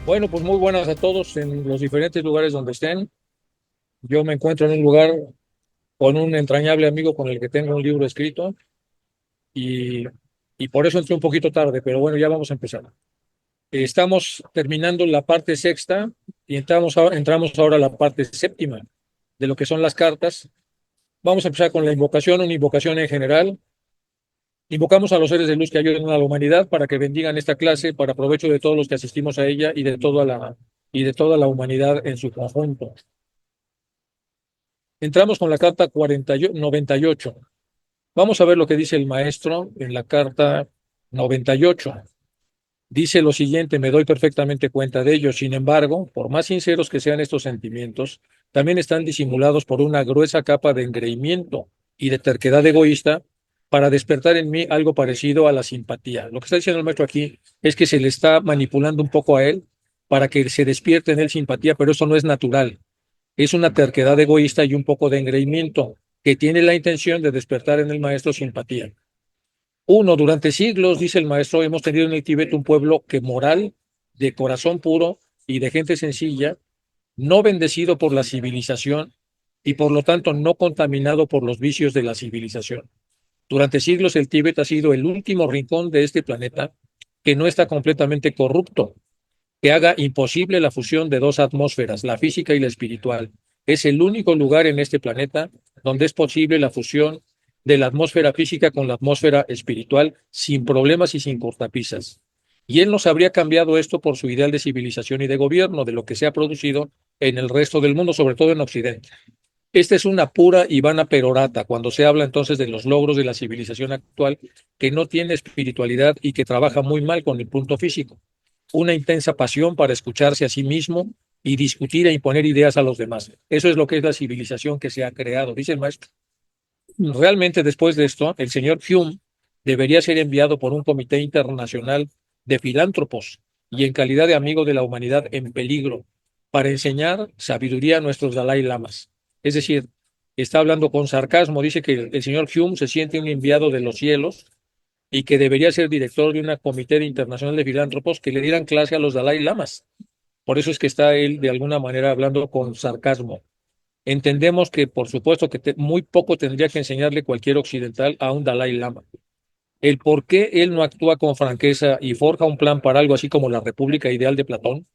Bueno, pues muy buenas a todos en los diferentes lugares donde estén. Yo me encuentro en un lugar con un entrañable amigo con el que tengo un libro escrito y, y por eso entré un poquito tarde, pero bueno, ya vamos a empezar. Estamos terminando la parte sexta y entramos ahora a la parte séptima de lo que son las cartas. Vamos a empezar con la invocación, una invocación en general. Invocamos a los seres de luz que ayuden a la humanidad para que bendigan esta clase para provecho de todos los que asistimos a ella y de toda la humanidad en su conjunto. Entramos con la carta 98. Vamos a ver lo que dice el maestro en la carta 98. Dice lo siguiente: me doy perfectamente cuenta de ello. Sin embargo, por más sinceros que sean estos sentimientos, también están disimulados por una gruesa capa de engreimiento y de terquedad egoísta para despertar en mí algo parecido a la simpatía. Lo que está diciendo el maestro aquí es que se le está manipulando un poco a él para que se despierte en él simpatía, pero eso no es natural. Es una terquedad egoísta y un poco de engreimiento que tiene la intención de despertar en el maestro simpatía. Uno, durante siglos, dice el maestro, hemos tenido en el Tíbet un pueblo que moral, de corazón puro y de gente sencilla, no bendecido por la civilización y por lo tanto no contaminado por los vicios de la civilización. Durante siglos el Tíbet ha sido el último rincón de este planeta que no está completamente corrupto, que haga imposible la fusión de dos atmósferas, la física y la espiritual. Es el único lugar en este planeta donde es posible la fusión de la atmósfera física con la atmósfera espiritual sin problemas y sin cortapisas. Y él nos habría cambiado esto por su ideal de civilización y de gobierno, de lo que se ha producido en el resto del mundo, sobre todo en Occidente. Esta es una pura y vana perorata cuando se habla entonces de los logros de la civilización actual que no tiene espiritualidad y que trabaja muy mal con el punto físico. Una intensa pasión para escucharse a sí mismo y discutir e imponer ideas a los demás. Eso es lo que es la civilización que se ha creado, dice el maestro. Realmente después de esto, el señor Hume debería ser enviado por un comité internacional de filántropos y en calidad de amigo de la humanidad en peligro para enseñar sabiduría a nuestros Dalai Lamas. Es decir, está hablando con sarcasmo, dice que el señor Hume se siente un enviado de los cielos y que debería ser director de una comité internacional de filántropos que le dieran clase a los Dalai Lamas. Por eso es que está él de alguna manera hablando con sarcasmo. Entendemos que, por supuesto, que muy poco tendría que enseñarle cualquier occidental a un Dalai Lama. El por qué él no actúa con franqueza y forja un plan para algo así como la República Ideal de Platón,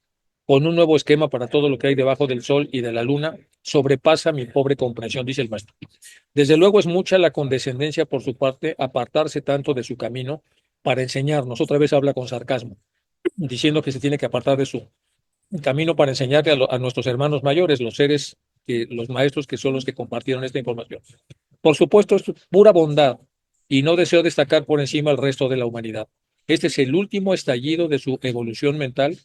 con un nuevo esquema para todo lo que hay debajo del Sol y de la Luna, sobrepasa mi pobre comprensión, dice el maestro. Desde luego es mucha la condescendencia por su parte apartarse tanto de su camino para enseñarnos. Otra vez habla con sarcasmo, diciendo que se tiene que apartar de su camino para enseñarle a nuestros hermanos mayores, los maestros que son los que compartieron esta información. Por supuesto, es pura bondad y no deseo destacar por encima el resto de la humanidad. Este es el último estallido de su evolución mental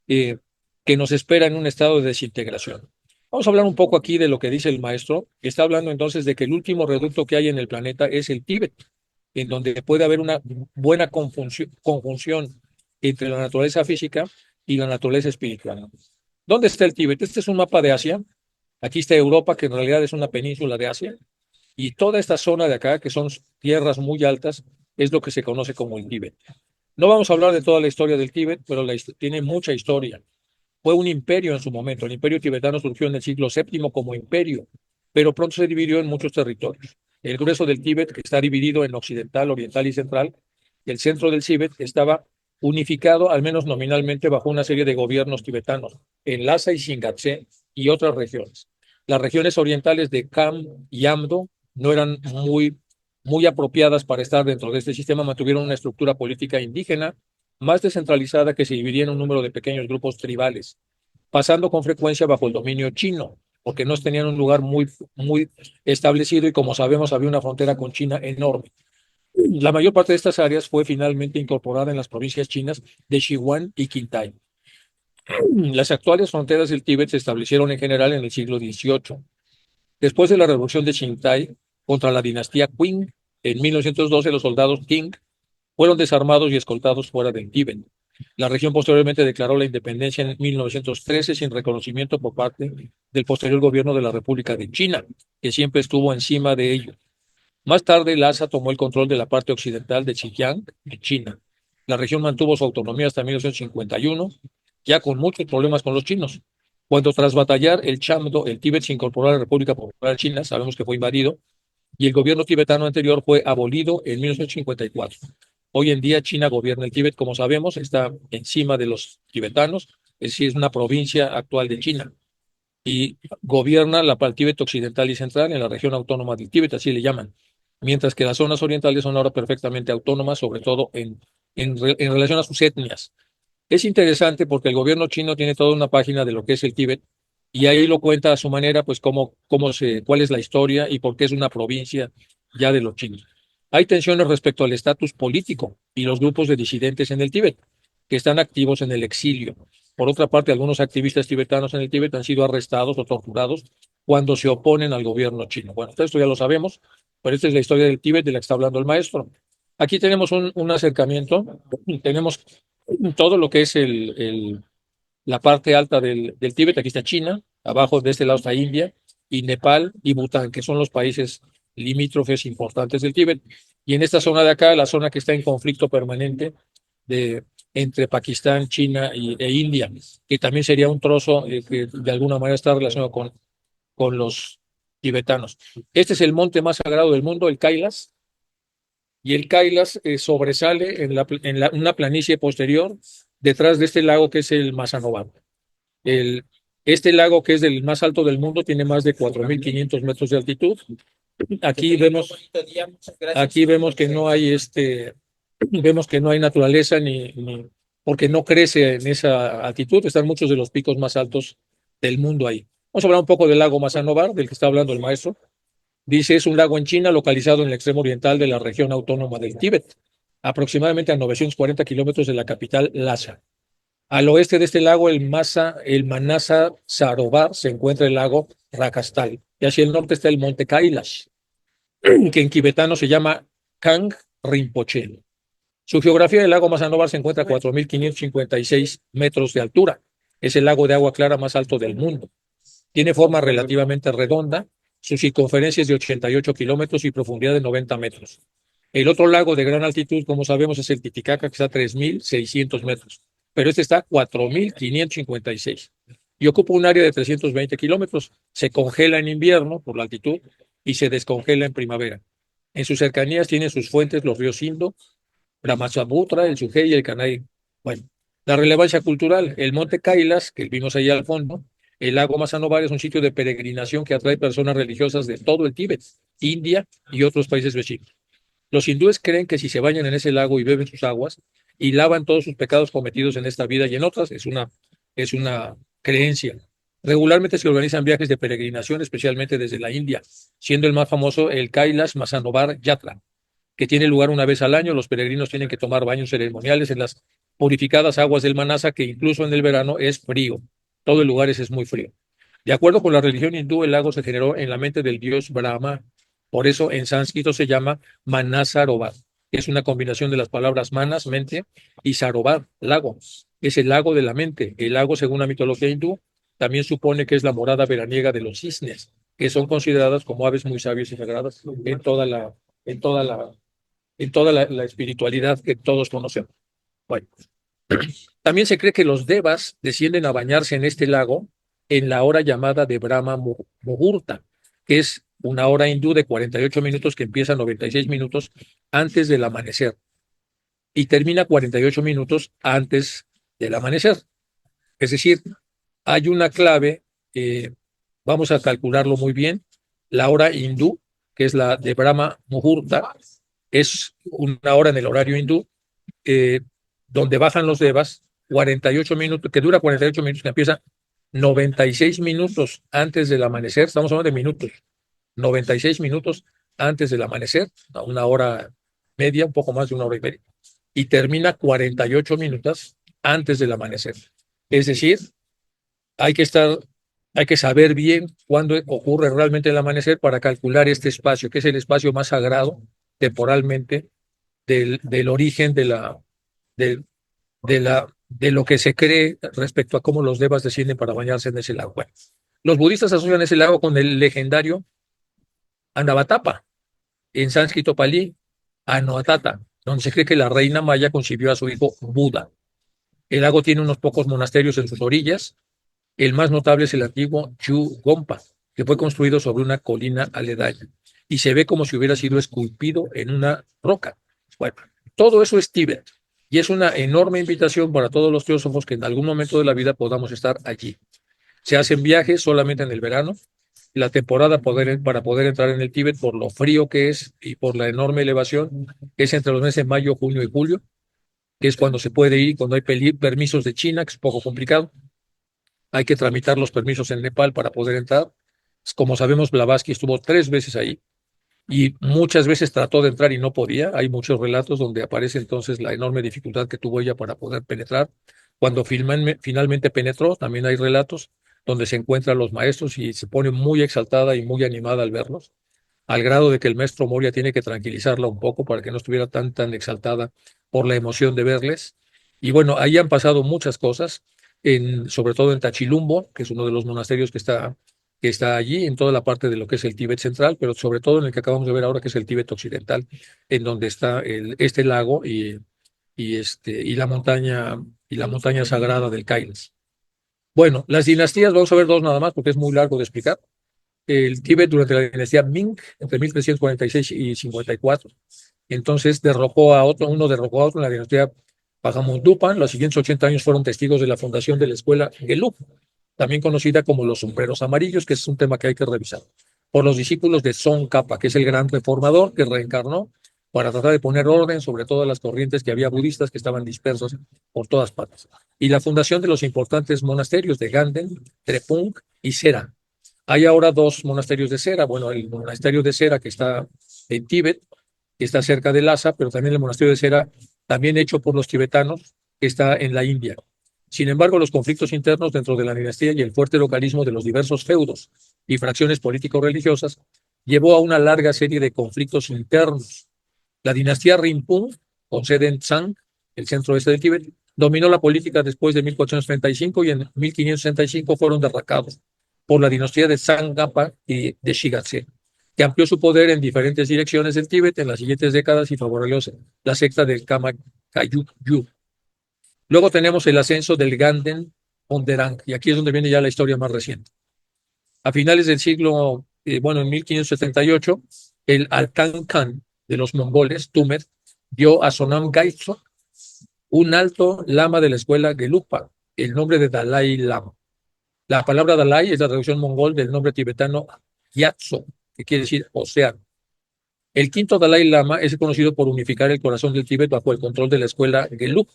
eh, que nos espera en un estado de desintegración. Vamos a hablar un poco aquí de lo que dice el maestro. Está hablando entonces de que el último reducto que hay en el planeta es el Tíbet, en donde puede haber una buena conjunción entre la naturaleza física y la naturaleza espiritual. ¿Dónde está el Tíbet? Este es un mapa de Asia. Aquí está Europa, que en realidad es una península de Asia. Y toda esta zona de acá, que son tierras muy altas, es lo que se conoce como el Tíbet. No vamos a hablar de toda la historia del Tíbet, pero tiene mucha historia. Fue un imperio en su momento. El imperio tibetano surgió en el siglo VII como imperio, pero pronto se dividió en muchos territorios. El grueso del Tíbet, que está dividido en occidental, oriental y central, el centro del Tíbet estaba unificado, al menos nominalmente, bajo una serie de gobiernos tibetanos, en Lhasa y Shingatse y otras regiones. Las regiones orientales de Kham y Amdo no eran muy apropiadas para estar dentro de este sistema, mantuvieron una estructura política indígena más descentralizada que se dividía en un número de pequeños grupos tribales, pasando con frecuencia bajo el dominio chino, porque no tenían un lugar muy establecido y como sabemos había una frontera con China enorme. La mayor parte de estas áreas fue finalmente incorporada en las provincias chinas de Sichuan y Qinghai. Las actuales fronteras del Tíbet se establecieron en general en el siglo XVIII. Después de la revolución de Qinghai contra la dinastía Qing, en 1912 los soldados Qing fueron desarmados y escoltados fuera del Tíbet. La región posteriormente declaró la independencia en 1913 sin reconocimiento por parte del posterior gobierno de la República de China, que siempre estuvo encima de ello. Más tarde, Lhasa tomó el control de la parte occidental de Xinjiang, en China. La región mantuvo su autonomía hasta 1951 ya con muchos problemas con los chinos. Cuando tras batallar el Chamdo, el Tíbet se incorporó a la República Popular China, sabemos que fue invadido, y el gobierno tibetano anterior fue abolido en 1954. Hoy en día China gobierna el Tíbet, como sabemos, está encima de los tibetanos, es decir, es una provincia actual de China y gobierna el Tíbet occidental y central en la región autónoma del Tíbet, así le llaman, mientras que las zonas orientales son ahora perfectamente autónomas, sobre todo en relación a sus etnias. Es interesante porque el gobierno chino tiene toda una página de lo que es el Tíbet y ahí lo cuenta a su manera, pues cuál es la historia y por qué es una provincia ya de los chinos. Hay tensiones respecto al estatus político y los grupos de disidentes en el Tíbet, que están activos en el exilio. Por otra parte, algunos activistas tibetanos en el Tíbet han sido arrestados o torturados cuando se oponen al gobierno chino. Bueno, esto ya lo sabemos, pero esta es la historia del Tíbet de la que está hablando el maestro. Aquí tenemos un acercamiento, tenemos todo lo que es la parte alta del Tíbet. Aquí está China, abajo de este lado está India y Nepal y Bután, que son los países limítrofes importantes del Tíbet. Y en esta zona de acá, la zona que está en conflicto permanente de, entre Pakistán, China e India, que también sería un trozo que de alguna manera está relacionado con los tibetanos. Este es el monte más sagrado del mundo, el Kailas, y el Kailas sobresale en una planicie posterior detrás de este lago que es el Masanobar. El, este lago, que es el más alto del mundo, tiene más de 4.500 metros de altitud. Aquí vemos, aquí vemos que no hay vemos que no hay naturaleza porque no crece en esa altitud. Están muchos de los picos más altos del mundo ahí. Vamos a hablar un poco del lago Masanobar, del que está hablando el maestro. Dice, es un lago en China localizado en el extremo oriental de la región autónoma del Tíbet, aproximadamente a 940 kilómetros de la capital Lhasa. Al oeste de este lago, el Manasa Sarovar, se encuentra el lago Rakastal. Y hacia el norte está el monte Kailash, que en tibetano se llama Kang Rinpoche. Su geografía del lago Masanobar se encuentra a 4.556 metros de altura. Es el lago de agua clara más alto del mundo. Tiene forma relativamente redonda. Su circunferencia es de 88 kilómetros y profundidad de 90 metros. El otro lago de gran altitud, como sabemos, es el Titicaca, que está a 3.600 metros, pero este está a 4.556 y ocupa un área de 320 kilómetros. Se congela en invierno por la altitud y se descongela en primavera. En sus cercanías tiene sus fuentes los ríos Indo, Brahmasaputra, el Sujei y el Kanai. Bueno, la relevancia cultural, el monte Kailas, que vimos ahí al fondo, el lago Masanobar es un sitio de peregrinación que atrae personas religiosas de todo el Tíbet, India y otros países vecinos. Los hindúes creen que si se bañan en ese lago y beben sus aguas y lavan todos sus pecados cometidos en esta vida y en otras, es una creencia. Regularmente se organizan viajes de peregrinación, especialmente desde la India, siendo el más famoso el Kailash Masanobar Yatra, que tiene lugar una vez al año. Los peregrinos tienen que tomar baños ceremoniales en las purificadas aguas del Manasa, que incluso en el verano es frío. Todo el lugar es muy frío. De acuerdo con la religión hindú, el lago se generó en la mente del dios Brahma. Por eso en sánscrito se llama Manasarovar, que es una combinación de las palabras manas, mente, y sarovar, lago. Es el lago de la mente. El lago, según la mitología hindú, también supone que es la morada veraniega de los cisnes, que son consideradas como aves muy sabias y sagradas en toda la, la espiritualidad que todos conocemos. Bueno, también se cree que los devas descienden a bañarse en este lago en la hora llamada de Brahma Muhurta, que es una hora hindú de 48 minutos que empieza 96 minutos antes del amanecer y termina 48 minutos antes del amanecer. Es decir, hay una clave, vamos a calcularlo muy bien, la hora hindú, que es la de Brahma Muhurta, es una hora en el horario hindú, eh, donde bajan los devas, 48 minutos, que dura 48 minutos, que empieza 96 minutos antes del amanecer. Estamos hablando de minutos, 96 minutos antes del amanecer, a una hora media, un poco más de una hora y media, y termina 48 minutos antes del amanecer. Es decir, hay que estar, hay que saber bien cuándo ocurre realmente el amanecer para calcular este espacio, que es el espacio más sagrado temporalmente del origen de, de lo que se cree respecto a cómo los devas descienden para bañarse en ese lago. Bueno, los budistas asocian ese lago con el legendario Anavatapa, en sánscrito palí, Anoatata, donde se cree que la reina maya concibió a su hijo Buda. El lago tiene unos pocos monasterios en sus orillas. El más notable es el antiguo Yu Gompa, que fue construido sobre una colina aledaña y se ve como si hubiera sido esculpido en una roca. Bueno, todo eso es Tíbet y es una enorme invitación para todos los teósofos que en algún momento de la vida podamos estar allí. Se hacen viajes solamente en el verano. La temporada para poder entrar en el Tíbet, por lo frío que es y por la enorme elevación, es entre los meses de mayo, junio y julio, que es cuando se puede ir, cuando hay permisos de China, que es un poco complicado. Hay que tramitar los permisos en Nepal para poder entrar. Como sabemos, Blavatsky estuvo 3 veces ahí y muchas veces trató de entrar y no podía. Hay muchos relatos donde aparece entonces la enorme dificultad que tuvo ella para poder penetrar. Cuando finalmente penetró, también hay relatos donde se encuentran los maestros y se pone muy exaltada y muy animada al verlos, al grado de que el maestro Moria tiene que tranquilizarla un poco para que no estuviera tan exaltada por la emoción de verles. Y bueno, ahí han pasado muchas cosas, sobre todo en Tachilumbo, que es uno de los monasterios que está allí, en toda la parte de lo que es el Tíbet central, pero sobre todo en el que acabamos de ver ahora, que es el Tíbet occidental, en donde está este lago y la montaña sagrada del Kailas. Bueno, las dinastías, vamos a ver dos nada más, porque es muy largo de explicar. El Tíbet durante la dinastía Ming, entre 1346 y 54. Entonces uno derrocó a otro en la dinastía Pajamundupan. Los siguientes 80 años fueron testigos de la fundación de la escuela Gelug, también conocida como los sombreros amarillos, que es un tema que hay que revisar, por los discípulos de Tsongkhapa, que es el gran reformador que reencarnó para tratar de poner orden sobre todas las corrientes que había budistas que estaban dispersas por todas partes. Y la fundación de los importantes monasterios de Ganden, Trepung y Sera. Hay ahora dos monasterios de cera. Bueno, el monasterio de cera que está en Tíbet, que está cerca de Lhasa, pero también el monasterio de cera, también hecho por los tibetanos, que está en la India. Sin embargo, los conflictos internos dentro de la dinastía y el fuerte localismo de los diversos feudos y fracciones político-religiosas llevó a una larga serie de conflictos internos. La dinastía Rinpung, con sede en Tsang, el centro este de Tíbet, dominó la política después de 1435 y en 1565 fueron derrocados por la dinastía de Tsangapa y de Shigatse, que amplió su poder en diferentes direcciones del Tíbet en las siguientes décadas y favoreció la secta del Kama Kayukyu. Luego tenemos el ascenso del Ganden Ponderang, y aquí es donde viene ya la historia más reciente. A finales del siglo, en 1578, el Altan Khan de los mongoles, Tumer, dio a Sonam Gyatso, un alto lama de la escuela Gelugpa, el nombre de Dalai Lama. La palabra Dalai es la traducción mongol del nombre tibetano Gyatso, que quiere decir océano. El quinto Dalai Lama es conocido por unificar el corazón del Tíbet bajo el control de la escuela Gelug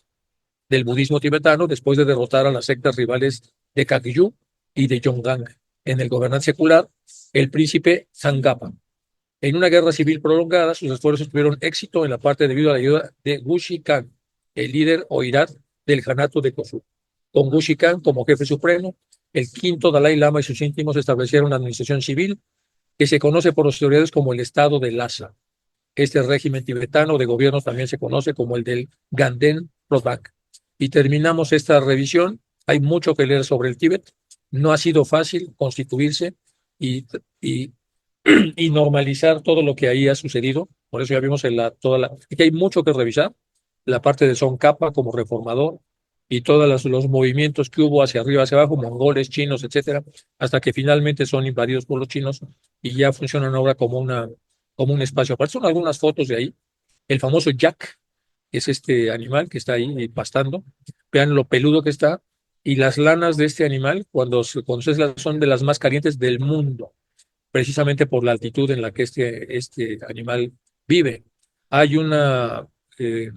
del budismo tibetano, después de derrotar a las sectas rivales de Kagyu y de Yongang. En el gobernante secular, el príncipe Tsangapa. En una guerra civil prolongada, sus esfuerzos tuvieron éxito en la parte debido a la ayuda de Gushi Khan, el líder oirat del Janato de Kosu. Con Gushi Khan como jefe supremo, el quinto Dalai Lama y sus íntimos establecieron una administración civil que se conoce por los historiadores como el Estado de Lhasa. Este régimen tibetano de gobierno también se conoce como el del Ganden Rodak. Y terminamos esta revisión. Hay mucho que leer sobre el Tíbet. No ha sido fácil constituirse y, y, y normalizar todo lo que ahí ha sucedido. Por eso ya vimos que hay mucho que revisar. La parte de Tsongkhapa como reformador y todos los movimientos que hubo hacia arriba, hacia abajo, mongoles, chinos, etcétera, hasta que finalmente son invadidos por los chinos y ya funcionan ahora como un espacio. Aparecen algunas fotos de ahí. El famoso yak, que es este animal que está ahí pastando. Vean lo peludo que está. Y las lanas de este animal, cuando se son de las más calientes del mundo, precisamente por la altitud en la que este animal vive. Hay una, eh,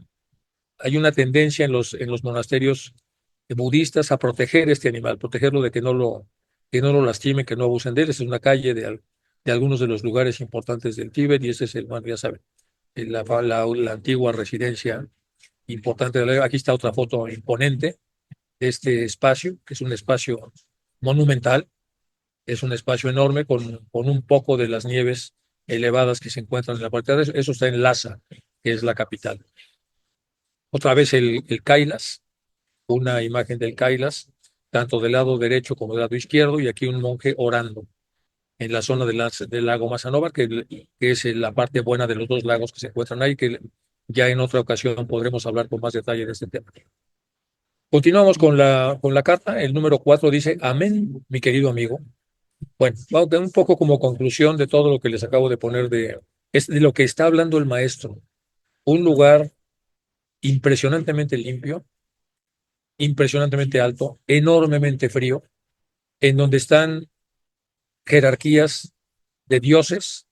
hay una tendencia en los monasterios budistas a proteger este animal, protegerlo de que no lo lastimen, que no abusen de él. Esa es una calle de algunos de los lugares importantes del Tíbet y ese es bueno, ya saben, la antigua residencia importante Aquí está otra foto imponente de este espacio, que es un espacio monumental, es un espacio enorme con un poco de las nieves elevadas que se encuentran en la parte de eso está en Lhasa, que es la capital. Otra vez el Kailas, una imagen del Kailas, tanto del lado derecho como del lado izquierdo, y aquí un monje orando en la zona del lago Mazanóvar, que es la parte buena de los dos lagos que se encuentran ahí, que ya en otra ocasión podremos hablar con más detalle de este tema. Continuamos con la carta. El número 4 dice, amén, mi querido amigo. Bueno, vamos a un poco como conclusión de todo lo que les acabo de poner es de lo que está hablando el maestro. Un lugar impresionantemente limpio, impresionantemente alto, enormemente frío, en donde están jerarquías de dioses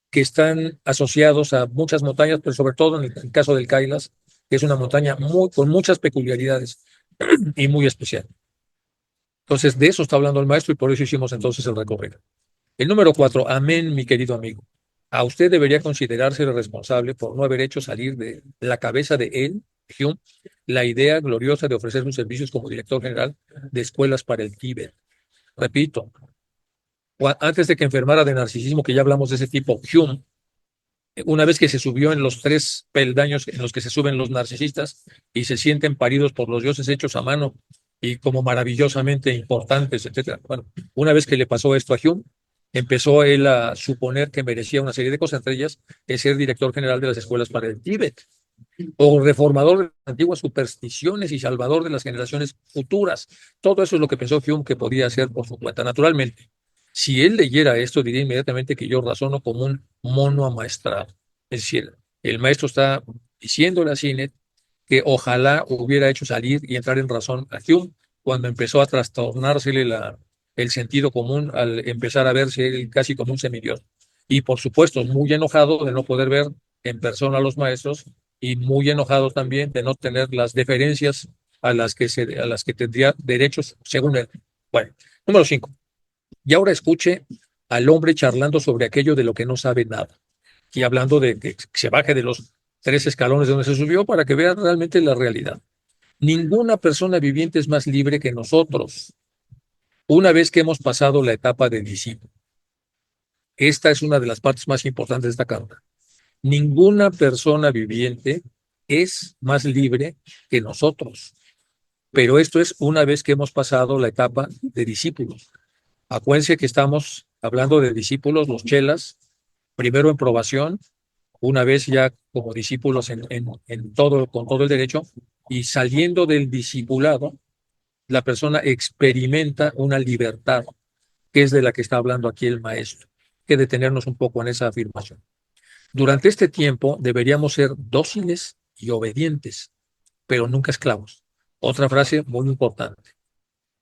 que están asociados a muchas montañas, pero sobre todo en el caso del Kailas, que es una montaña con muchas peculiaridades y muy especial. Entonces, de eso está hablando el maestro y por eso hicimos entonces el recorrido. El número 4, amén, mi querido amigo. A usted debería considerarse responsable por no haber hecho salir de la cabeza de él, Hume, la idea gloriosa de ofrecer sus servicios como director general de escuelas para el Tíbet. Repito, antes de que enfermara de narcisismo, que ya hablamos de ese tipo, Hume, una vez que se subió en los 3 peldaños en los que se suben los narcisistas y se sienten paridos por los dioses hechos a mano y como maravillosamente importantes, etcétera. Bueno, una vez que le pasó esto a Hume, empezó él a suponer que merecía una serie de cosas, entre ellas el ser director general de las escuelas para el Tíbet, o reformador de las antiguas supersticiones y salvador de las generaciones futuras. Todo eso es lo que pensó Hume que podía hacer por su cuenta. Naturalmente, si él leyera esto, diría inmediatamente que yo razono como un mono amaestrado. Es decir, el maestro está diciéndole a Sinet que ojalá hubiera hecho salir y entrar en razón a Hume cuando empezó a trastornársele el sentido común al empezar a verse él casi como un semidios. Y por supuesto, muy enojado de no poder ver en persona a los maestros y muy enojado también de no tener las deferencias a las que tendría derechos según él. Bueno, número 5. Y ahora escuche al hombre charlando sobre aquello de lo que no sabe nada y hablando de que se baje de los 3 escalones de donde se subió para que vea realmente la realidad. Ninguna persona viviente es más libre que nosotros una vez que hemos pasado la etapa de discípulo. Esta es una de las partes más importantes de esta carta. Ninguna persona viviente es más libre que nosotros, pero esto es una vez que hemos pasado la etapa de discípulos. Acuérdense que estamos hablando de discípulos, los chelas, primero en probación, una vez ya como discípulos en todo, con todo el derecho, y saliendo del discipulado, la persona experimenta una libertad, que es de la que está hablando aquí el maestro. Hay que detenernos un poco en esa afirmación. Durante este tiempo deberíamos ser dóciles y obedientes, pero nunca esclavos. Otra frase muy importante,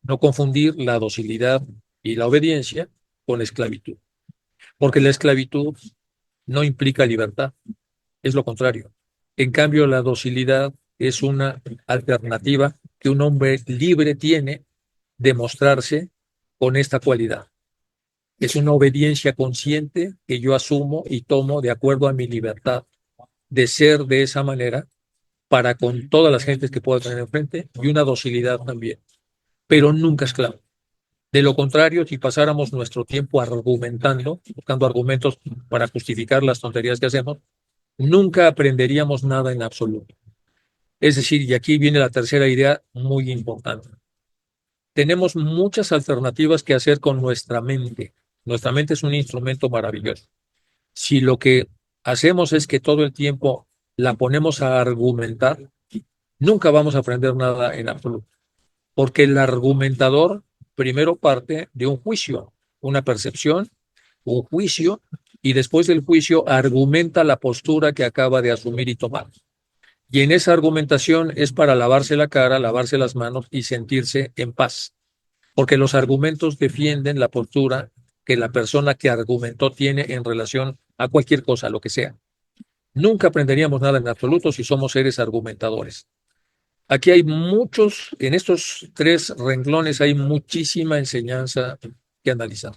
no confundir la docilidad y la obediencia con esclavitud, porque la esclavitud no implica libertad, es lo contrario. En cambio, la docilidad es una alternativa que un hombre libre tiene de mostrarse con esta cualidad. Es una obediencia consciente que yo asumo y tomo de acuerdo a mi libertad de ser de esa manera para con todas las gentes que pueda tener enfrente y una docilidad también, pero nunca esclavo. De lo contrario, si pasáramos nuestro tiempo argumentando, buscando argumentos para justificar las tonterías que hacemos, nunca aprenderíamos nada en absoluto. Es decir, y aquí viene la tercera idea muy importante. Tenemos muchas alternativas que hacer con nuestra mente. Nuestra mente es un instrumento maravilloso. Si lo que hacemos es que todo el tiempo la ponemos a argumentar, nunca vamos a aprender nada en absoluto. Porque el argumentador primero parte de un juicio, una percepción, un juicio, y después del juicio argumenta la postura que acaba de asumir y tomar. Y en esa argumentación es para lavarse la cara, lavarse las manos y sentirse en paz. Porque los argumentos defienden la postura que la persona que argumentó tiene en relación a cualquier cosa, lo que sea. Nunca aprenderíamos nada en absoluto si somos seres argumentadores. Aquí hay muchos, en estos 3 renglones hay muchísima enseñanza que analizar.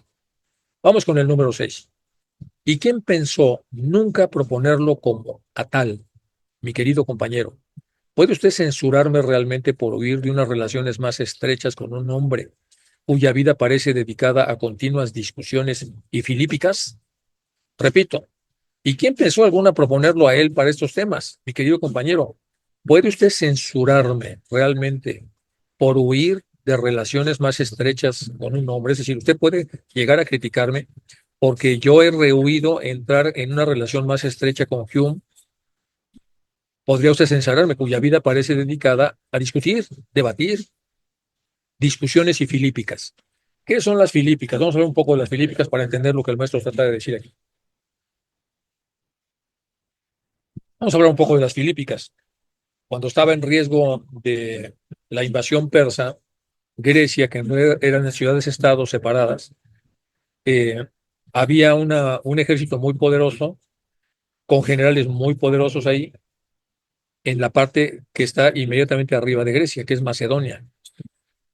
Vamos con el número 6. ¿Y quién pensó nunca proponerlo como a tal, mi querido compañero? ¿Puede usted censurarme realmente por huir de unas relaciones más estrechas con un hombre cuya vida parece dedicada a continuas discusiones y filípicas? Repito, ¿y quién pensó alguna proponerlo a él para estos temas, mi querido compañero? ¿Puede usted censurarme realmente por huir de relaciones más estrechas con un hombre? Es decir, usted puede llegar a criticarme porque yo he rehuido entrar en una relación más estrecha con Hume podría usted censurarme, cuya vida parece dedicada a discutir, debatir, discusiones y filípicas. ¿Qué son las filípicas? Vamos a hablar un poco de las filípicas para entender lo que el maestro trata de decir aquí. Vamos a hablar un poco de las filípicas. Cuando estaba en riesgo de la invasión persa, Grecia, que no eran ciudades-estados separadas, eh, había un ejército muy poderoso, con generales muy poderosos ahí, en la parte que está inmediatamente arriba de Grecia, que es Macedonia.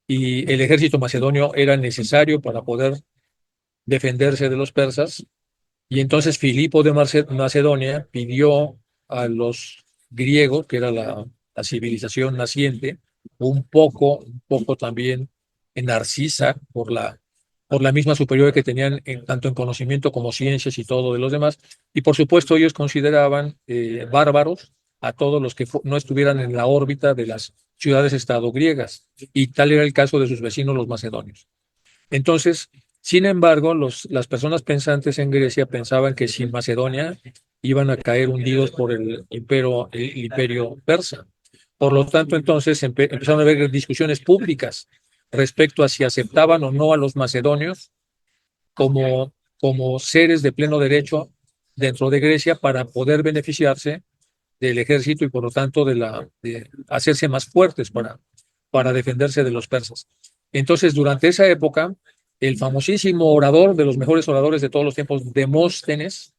Y el ejército macedonio era necesario para poder defenderse de los persas. Y entonces Filipo de Macedonia pidió a los griegos, que era la civilización naciente, un poco también en narcisa por la misma superioridad que tenían tanto en conocimiento como ciencias y todo de los demás. Y por supuesto ellos consideraban bárbaros a todos los que no estuvieran en la órbita de las ciudades-estado griegas. Y tal era el caso de sus vecinos los macedonios. Entonces, sin embargo, las personas pensantes en Grecia pensaban que sin Macedonia iban a caer hundidos por el imperio persa. Por lo tanto, entonces empezaron a haber discusiones públicas respecto a si aceptaban o no a los macedonios como, como seres de pleno derecho dentro de Grecia para poder beneficiarse del ejército y por lo tanto de hacerse más fuertes para defenderse de los persas. Entonces, durante esa época, el famosísimo orador, de los mejores oradores de todos los tiempos, Demóstenes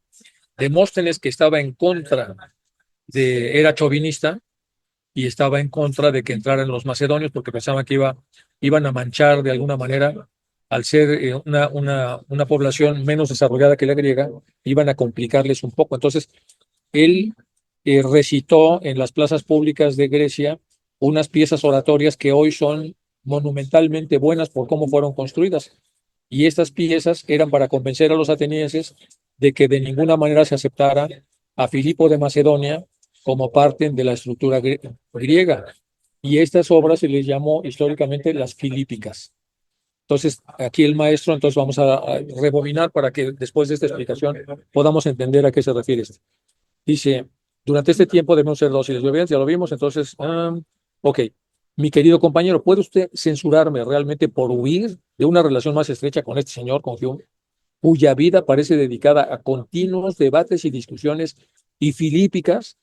que estaba en contra era chauvinista y estaba en contra de que entraran los macedonios porque pensaban que iban a manchar de alguna manera, al ser una población menos desarrollada que la griega, iban a complicarles un poco. Entonces, él recitó en las plazas públicas de Grecia unas piezas oratorias que hoy son monumentalmente buenas por cómo fueron construidas. Y estas piezas eran para convencer a los atenienses de que de ninguna manera se aceptara a Filipo de Macedonia como parte de la estructura griega. Y estas obras se les llamó históricamente las filípicas. Entonces, aquí el maestro, entonces vamos a rebobinar para que después de esta explicación podamos entender a qué se refiere esto. Dice, durante este tiempo debemos ser dóciles y obedientes, ya lo vimos, entonces, ok, mi querido compañero, ¿puede usted censurarme realmente por huir de una relación más estrecha con este señor, con Hume, cuya vida parece dedicada a continuos debates y discusiones y filípicas?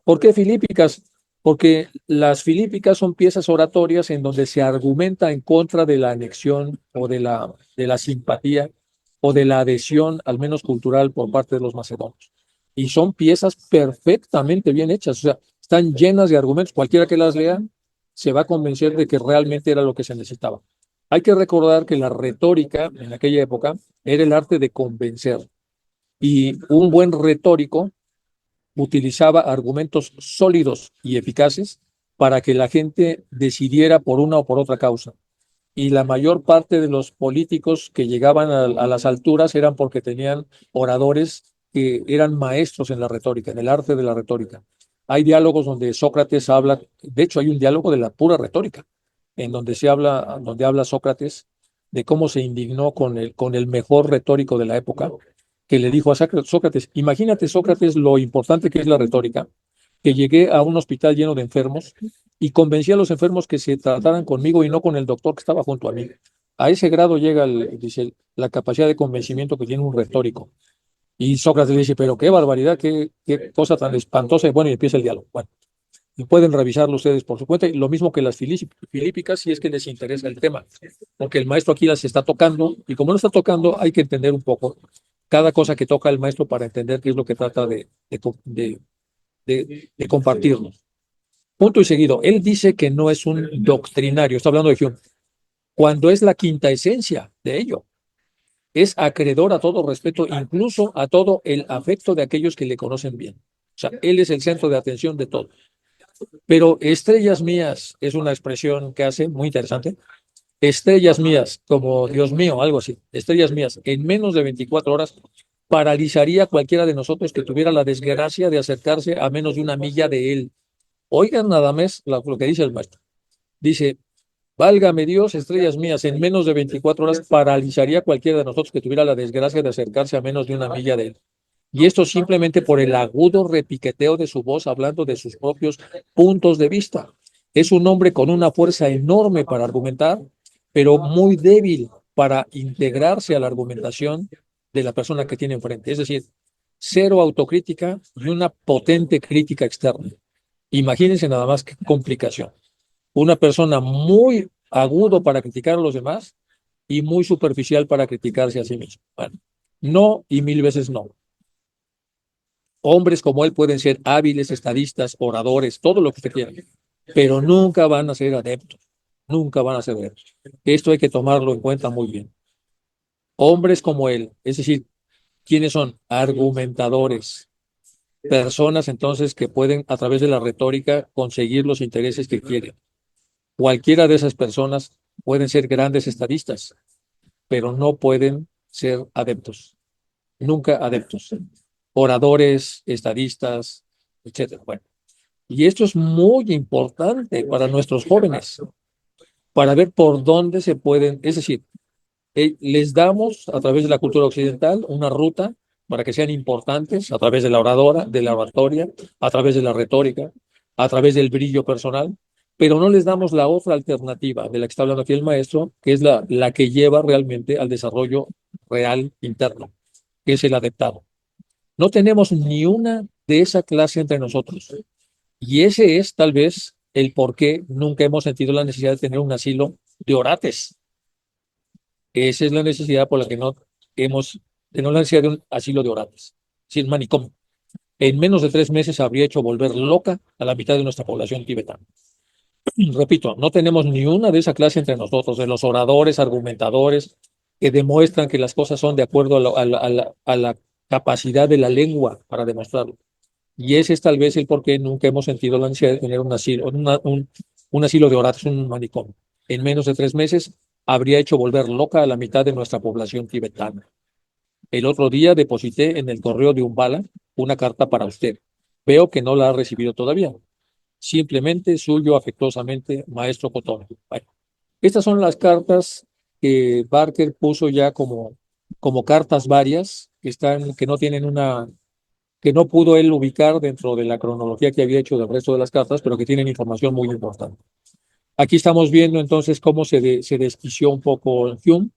¿Por qué filípicas? Porque las filípicas son piezas oratorias en donde se argumenta en contra de la anexión o de la simpatía o de la adhesión, al menos cultural, por parte de los macedonios. Y son piezas perfectamente bien hechas, o sea, están llenas de argumentos. Cualquiera que las lea se va a convencer de que realmente era lo que se necesitaba. Hay que recordar que la retórica en aquella época era el arte de convencer. Y un buen retórico utilizaba argumentos sólidos y eficaces para que la gente decidiera por una o por otra causa. Y la mayor parte de los políticos que llegaban a las alturas eran porque tenían oradores que eran maestros en la retórica, en el arte de la retórica. Hay diálogos donde Sócrates habla, de hecho hay un diálogo de la pura retórica, en donde habla Sócrates de cómo se indignó con el mejor retórico de la época, que le dijo a Sócrates, imagínate Sócrates lo importante que es la retórica, que llegué a un hospital lleno de enfermos y convencí a los enfermos que se trataran conmigo y no con el doctor que estaba junto a mí. A ese grado llega, dice, la capacidad de convencimiento que tiene un retórico. Y Sócrates le dice, pero qué barbaridad, qué cosa tan espantosa. Y bueno, y empieza el diálogo. Bueno, y pueden revisarlo ustedes por su cuenta. Y lo mismo que las filípicas, si es que les interesa el tema. Porque el maestro aquí las está tocando. Y como no está tocando, hay que entender un poco cada cosa que toca el maestro para entender qué es lo que trata de compartirnos. Punto y seguido. Él dice que no es un doctrinario. Está hablando de Hume. Cuando es la quinta esencia de ello. Es acreedor a todo respeto, incluso a todo el afecto de aquellos que le conocen bien. O sea, él es el centro de atención de todo. Pero estrellas mías es una expresión que hace muy interesante. Estrellas mías, como Dios mío, algo así. Estrellas mías, en menos de 24 horas paralizaría a cualquiera de nosotros que tuviera la desgracia de acercarse a menos de una milla de él. Oigan nada más lo que dice el maestro. Dice, válgame Dios, estrellas mías, en menos de 24 horas paralizaría a cualquiera de nosotros que tuviera la desgracia de acercarse a menos de una milla de él. Y esto simplemente por el agudo repiqueteo de su voz hablando de sus propios puntos de vista. Es un hombre con una fuerza enorme para argumentar, pero muy débil para integrarse a la argumentación de la persona que tiene enfrente. Es decir, cero autocrítica y una potente crítica externa. Imagínense nada más qué complicación. Una persona muy agudo para criticar a los demás y muy superficial para criticarse a sí mismo. Bueno, no y mil veces no. Hombres como él pueden ser hábiles, estadistas, oradores, todo lo que usted quiera, pero nunca van a ser adeptos, nunca van a ser adeptos. Esto hay que tomarlo en cuenta muy bien. Hombres como él, es decir, ¿quiénes son? Argumentadores, personas entonces que pueden a través de la retórica conseguir los intereses que quieren. Cualquiera de esas personas pueden ser grandes estadistas, pero no pueden ser adeptos, nunca adeptos. Oradores, estadistas, etcétera. Bueno, y esto es muy importante para nuestros jóvenes, para ver por dónde se pueden, es decir, les damos a través de la cultura occidental una ruta para que sean importantes a través de la oradora, de la oratoria, a través de la retórica, a través del brillo personal, pero no les damos la otra alternativa de la que está hablando aquí el maestro, que es la que lleva realmente al desarrollo real interno, que es el adaptado. No tenemos ni una de esa clase entre nosotros. Y ese es tal vez el por qué nunca hemos sentido la necesidad de tener un asilo de orates. Esa es la necesidad por la que no hemos tenido la necesidad de un asilo de orates, sin manicomio. En menos de 3 meses habría hecho volver loca a la mitad de nuestra población tibetana. Repito, no tenemos ni una de esa clase entre nosotros, de los oradores, argumentadores, que demuestran que las cosas son de acuerdo a la capacidad de la lengua para demostrarlo. Y ese es tal vez el por qué nunca hemos sentido la necesidad de tener un asilo, un asilo de orates, un manicomio. En menos de 3 meses habría hecho volver loca a la mitad de nuestra población tibetana. El otro día deposité en el correo de Umbala una carta para usted. Veo que no la ha recibido todavía. Simplemente suyo afectuosamente, maestro Cotón. Bueno, estas son las cartas que Barker puso ya como cartas varias que no tienen que no pudo él ubicar dentro de la cronología que había hecho del resto de las cartas, pero que tienen información muy importante. Aquí estamos viendo entonces cómo se desquició un poco Hume,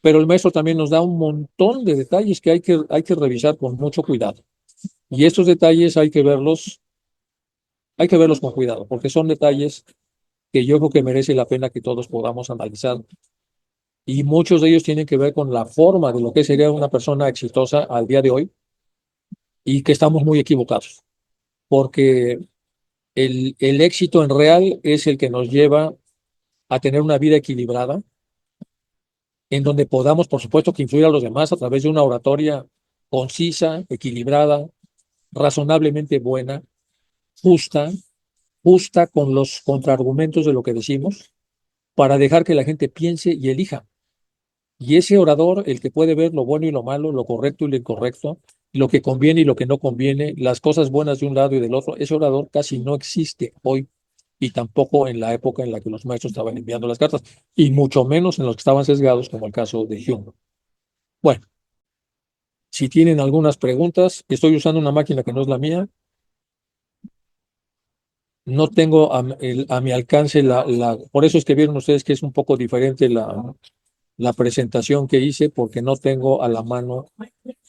pero el maestro también nos da un montón de detalles que hay que revisar con mucho cuidado. Y estos detalles hay que verlos con cuidado, porque son detalles que yo creo que merece la pena que todos podamos analizar. Y muchos de ellos tienen que ver con la forma de lo que sería una persona exitosa al día de hoy y que estamos muy equivocados, porque el éxito en real es el que nos lleva a tener una vida equilibrada, en donde podamos, por supuesto, que influir a los demás a través de una oratoria concisa, equilibrada, razonablemente buena, justa, justa con los contraargumentos de lo que decimos, para dejar que la gente piense y elija. Y ese orador, el que puede ver lo bueno y lo malo, lo correcto y lo incorrecto, lo que conviene y lo que no conviene, las cosas buenas de un lado y del otro, ese orador casi no existe hoy y tampoco en la época en la que los maestros estaban enviando las cartas, y mucho menos en los que estaban sesgados, como el caso de Hume. Bueno, si tienen algunas preguntas, estoy usando una máquina que no es la mía, no tengo a mi alcance por eso es que vieron ustedes que es un poco diferente la presentación que hice, porque no tengo a la mano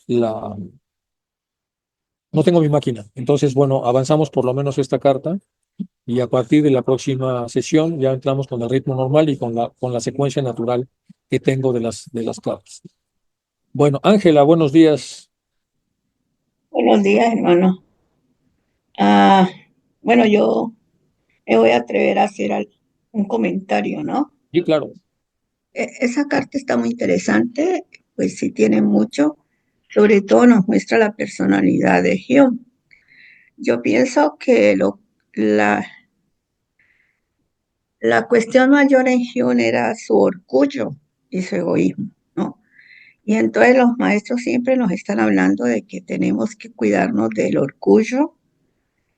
la, no tengo mi máquina. Entonces, bueno, avanzamos por lo menos esta carta y a partir de la próxima sesión ya entramos con el ritmo normal y con la secuencia natural que tengo de las cartas. Bueno, Ángela, buenos días. Buenos días, hermano. Ah, bueno, yo me voy a atrever a hacer un comentario, ¿no? Sí, claro. Esa carta está muy interesante, pues sí tiene mucho, sobre todo nos muestra la personalidad de Hume. Yo pienso que la cuestión mayor en Hume era su orgullo y su egoísmo, ¿no? Y entonces los maestros siempre nos están hablando de que tenemos que cuidarnos del orgullo.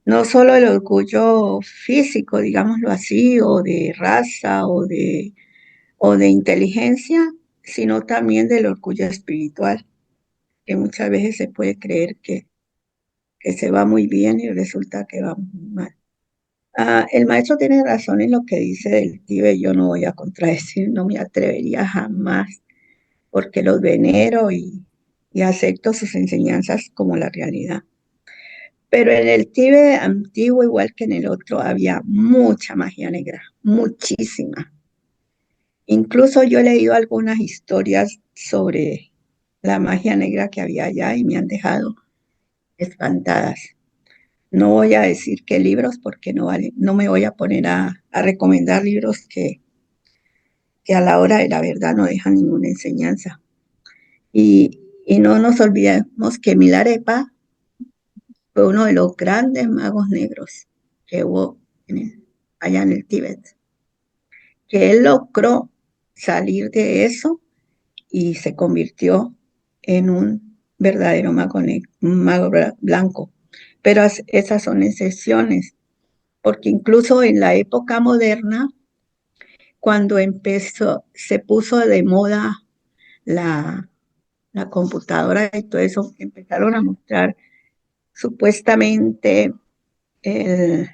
No solo el orgullo físico, digámoslo así, o de raza, o de inteligencia, sino también del orgullo espiritual. que muchas veces se puede creer que se va muy bien y resulta que va muy mal. El maestro tiene razón en lo que dice del Tíbet, yo no voy a contradecir, no me atrevería jamás, porque los venero y acepto sus enseñanzas como la realidad. Pero en el Tíbet antiguo, igual que en el otro, había mucha magia negra, muchísima. Incluso yo he leído algunas historias sobre la magia negra que había allá y me han dejado espantadas. No voy a decir qué libros porque no vale, no me voy a poner a recomendar libros que a la hora de la verdad no dejan ninguna enseñanza. Y no nos olvidemos que Milarepa fue uno de los grandes magos negros que hubo allá en el Tíbet, que él logró salir de eso y se convirtió en un verdadero mago, un mago blanco. Pero esas son excepciones, porque incluso en la época moderna, cuando empezó, se puso de moda la, la computadora y todo eso, empezaron a mostrar supuestamente el,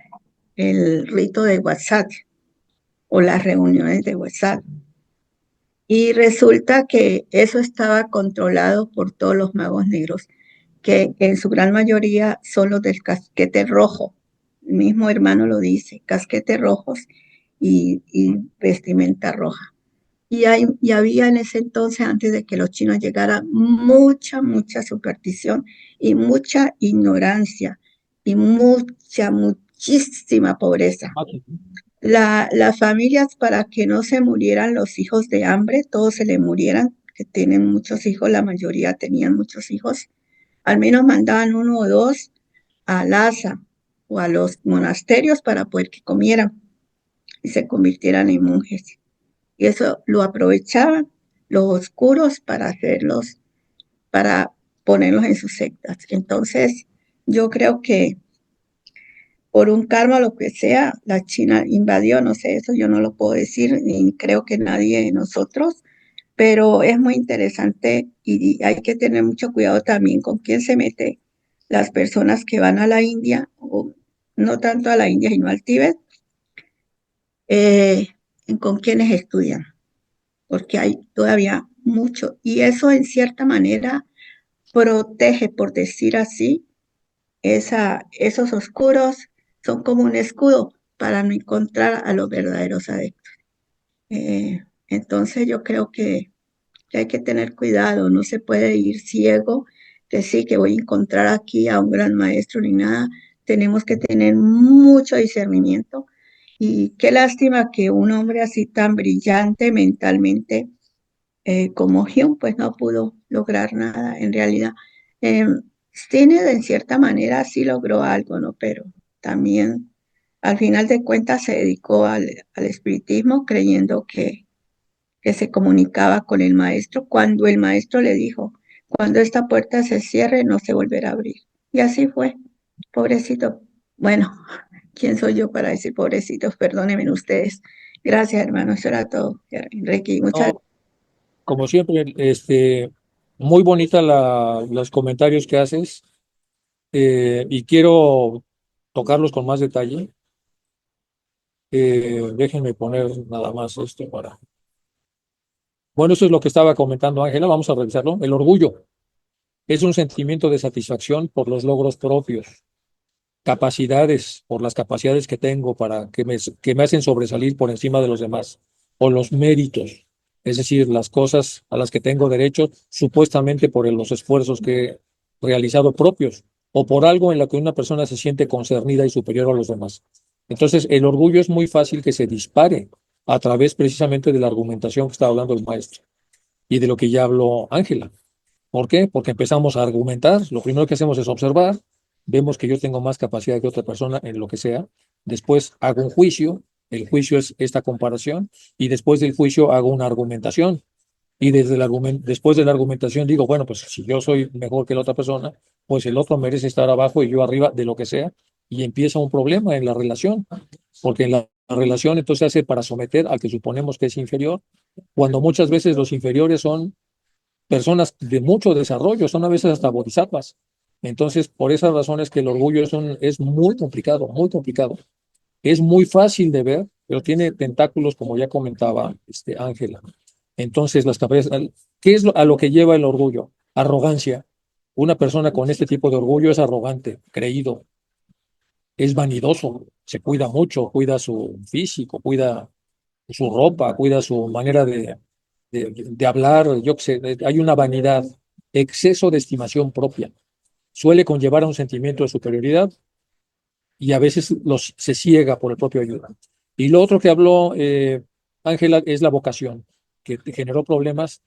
el rito de WhatsApp o las reuniones de WhatsApp. Y resulta que eso estaba controlado por todos los magos negros, que en su gran mayoría son los del casquete rojo. El mismo hermano lo dice, casquete rojos y vestimenta roja. Y había en ese entonces, antes de que los chinos llegaran, mucha superstición y mucha ignorancia y muchísima pobreza. Las familias, para que no se murieran los hijos de hambre, todos se le murieran, que tienen muchos hijos, la mayoría tenían muchos hijos, al menos mandaban uno o dos a Lhasa o a los monasterios para poder que comieran y se convirtieran en monjes. Y eso lo aprovechaban los oscuros para hacerlos, para ponerlos en sus sectas. Entonces, yo creo que por un karma, lo que sea, la China invadió, no sé, eso yo no lo puedo decir, ni creo que nadie de nosotros, pero es muy interesante y hay que tener mucho cuidado también con quién se mete las personas que van a la India, o no tanto a la India, sino al Tíbet, eh, con quienes estudian, porque hay todavía mucho, y eso en cierta manera protege, por decir así, esos oscuros son como un escudo para no encontrar a los verdaderos adeptos. Entonces yo creo que hay que tener cuidado, no se puede ir ciego, que sí, que voy a encontrar aquí a un gran maestro ni nada, tenemos que tener mucho discernimiento y qué lástima que un hombre así tan brillante mentalmente como Hume, pues no pudo lograr nada en realidad. Eh, Stinnett en cierta manera sí logró algo, ¿no? Pero también al final de cuentas se dedicó al espiritismo creyendo que se comunicaba con el maestro cuando el maestro le dijo, cuando esta puerta se cierre no se volverá a abrir. Y así fue, pobrecito. Bueno, ¿quién soy yo para decir pobrecitos? Perdónenme ustedes. Gracias, hermano. Eso era todo, Enrique. Muchas No, como siempre, muy bonita los comentarios que haces, y quiero tocarlos con más detalle. Déjenme poner nada más esto para. Bueno, eso es lo que estaba comentando Ángela, vamos a revisarlo. El orgullo es un sentimiento de satisfacción por los logros propios, capacidades, por las capacidades que tengo para que me hacen sobresalir por encima de los demás, o los méritos, es decir, las cosas a las que tengo derecho supuestamente por los esfuerzos que he realizado propios, o por algo en lo que una persona se siente concernida y superior a los demás. Entonces, el orgullo es muy fácil que se dispare a través precisamente de la argumentación que está hablando el maestro y de lo que ya habló Ángela. ¿Por qué? Porque empezamos a argumentar, lo primero que hacemos es observar, vemos que yo tengo más capacidad que otra persona en lo que sea, después hago un juicio, el juicio es esta comparación, y después del juicio hago una argumentación, y después de la argumentación digo, bueno, pues si yo soy mejor que la otra persona, pues el otro merece estar abajo y yo arriba de lo que sea, y empieza un problema en la relación, porque en la relación entonces se hace para someter al que suponemos que es inferior, cuando muchas veces los inferiores son personas de mucho desarrollo, son a veces hasta bodhisattvas. Entonces, por esas razones que el orgullo es muy complicado, muy complicado. Es muy fácil de ver, pero tiene tentáculos, como ya comentaba Ángela. Entonces, las cabezas, ¿qué es a lo que lleva el orgullo? Arrogancia. Una persona con este tipo de orgullo es arrogante, creído, es vanidoso, se cuida mucho, cuida su físico, cuida su ropa, cuida su manera de hablar, yo qué sé, hay una vanidad, exceso de estimación propia. Suele conllevar a un sentimiento de superioridad y a veces se ciega por el propio ayuda. Y lo otro que habló Ángela es la vocación, que generó problemas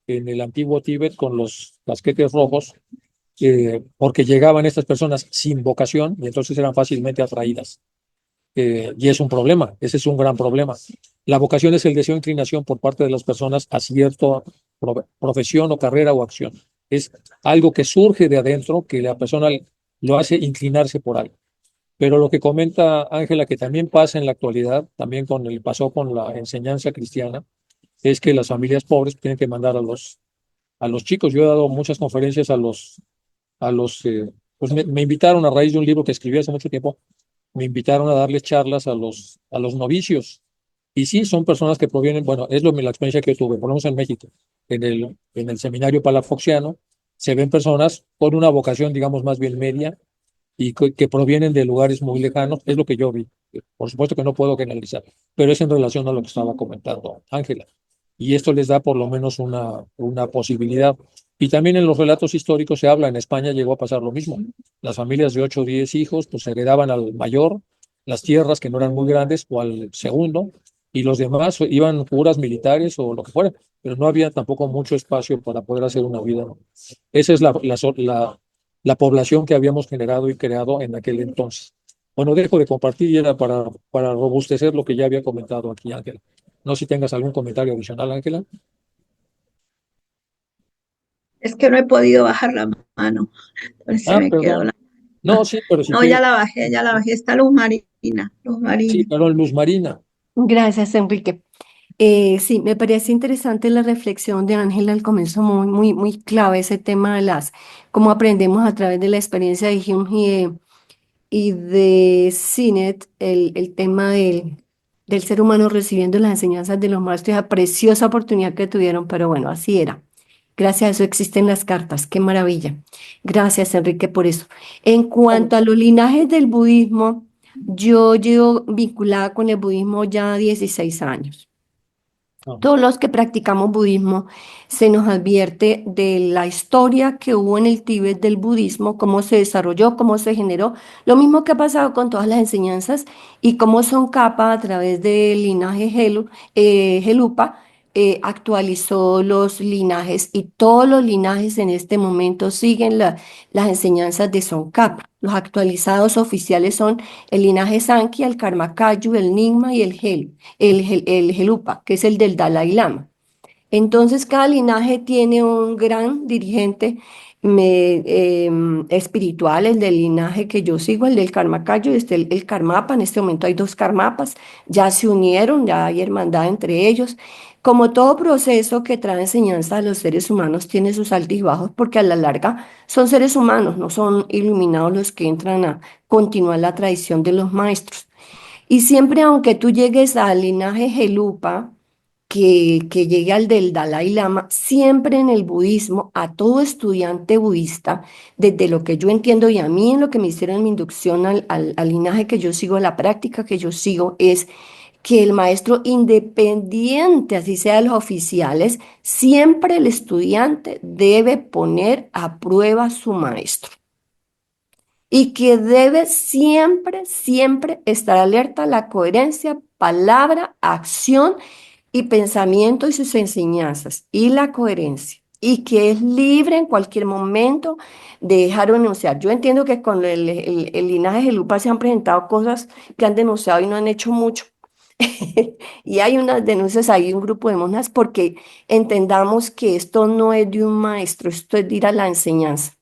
en el antiguo Tíbet con los casquetes rojos, porque llegaban estas personas sin vocación y entonces eran fácilmente atraídas. Y es un problema, ese es un gran problema. La vocación es el deseo de inclinación por parte de las personas a cierta profesión o carrera o acción. Es algo que surge de adentro, que la persona lo hace inclinarse por algo. Pero lo que comenta Ángela, que también pasa en la actualidad, también pasó con la enseñanza cristiana, es que las familias pobres tienen que mandar a los chicos. Yo he dado muchas conferencias pues me invitaron a raíz de un libro que escribí hace mucho tiempo, me invitaron a darles charlas a los novicios. Y sí, son personas que provienen, bueno, la experiencia que yo tuve, por lo menos en México, en el seminario palafoxiano, se ven personas con una vocación, digamos, más bien media, y que provienen de lugares muy lejanos, es lo que yo vi. Por supuesto que no puedo generalizar, pero es en relación a lo que estaba comentando Ángela. Y esto les da por lo menos una posibilidad. Y también en los relatos históricos se habla, en España llegó a pasar lo mismo. Las familias de 8 o 10 hijos pues heredaban al mayor las tierras que no eran muy grandes o al segundo, y los demás iban curas militares o lo que fuera, pero no había tampoco mucho espacio para poder hacer una vida. Esa es la población que habíamos generado y creado en aquel entonces. Bueno, dejo de compartir y era para robustecer lo que ya había comentado aquí, Ángela. No sé si tengas algún comentario adicional, Ángela. Es que no he podido bajar la mano, entonces se Ah, me quedó perdón. la... No, sí, pero si No, quieres, ya la bajé, está Luz Marina, Luz sí, Marina. perdón, Luz Marina. Gracias, Enrique. Sí, me parece interesante la reflexión de Ángela al comienzo, muy clave ese tema de cómo aprendemos a través de la experiencia de Hume y de Sinet, el tema del ser humano recibiendo las enseñanzas de los maestros, esa preciosa oportunidad que tuvieron, pero bueno, así era. Gracias a eso existen las cartas, qué maravilla. Gracias, Enrique, por eso. En cuanto a los linajes del budismo, yo llevo vinculada con el budismo ya 16 años. Ah, Todos los que practicamos budismo se nos advierte de la historia que hubo en el Tíbet del budismo, cómo se desarrolló, cómo se generó, lo mismo que ha pasado con todas las enseñanzas y cómo Son Kappa a través del linaje Gelupa actualizó los linajes y todos los linajes en este momento siguen las enseñanzas de Son Kappa. Los actualizados oficiales son el linaje Sankhya, el Karmakayu, el Nyingma y el Gelupa, que es el del Dalai Lama. Entonces, cada linaje tiene un gran dirigente espiritual, el del linaje que yo sigo, el del Karmakayo, y el Karmapa. En este momento hay dos Karmapas, ya se unieron, ya hay hermandad entre ellos. Como todo proceso que trae enseñanza a los seres humanos tiene sus altibajos, porque a la larga son seres humanos, no son iluminados los que entran a continuar la tradición de los maestros. Y siempre, aunque tú llegues al linaje Gelupa, que llegue al del Dalai Lama, siempre en el budismo, a todo estudiante budista, desde lo que yo entiendo y a mí en lo que me hicieron en mi inducción al linaje que yo sigo, la práctica que yo sigo, es que el maestro independiente, así sea de los oficiales, siempre el estudiante debe poner a prueba a su maestro y que debe siempre estar alerta a la coherencia, palabra, acción y pensamiento y sus enseñanzas y la coherencia. Y que es libre en cualquier momento de dejar o denunciar. Yo entiendo que con el linaje de Lupa se han presentado cosas que han denunciado y no han hecho mucho. Y hay unas denuncias ahí, un grupo de monjas, porque entendamos que esto no es de un maestro, esto es de ir a la enseñanza.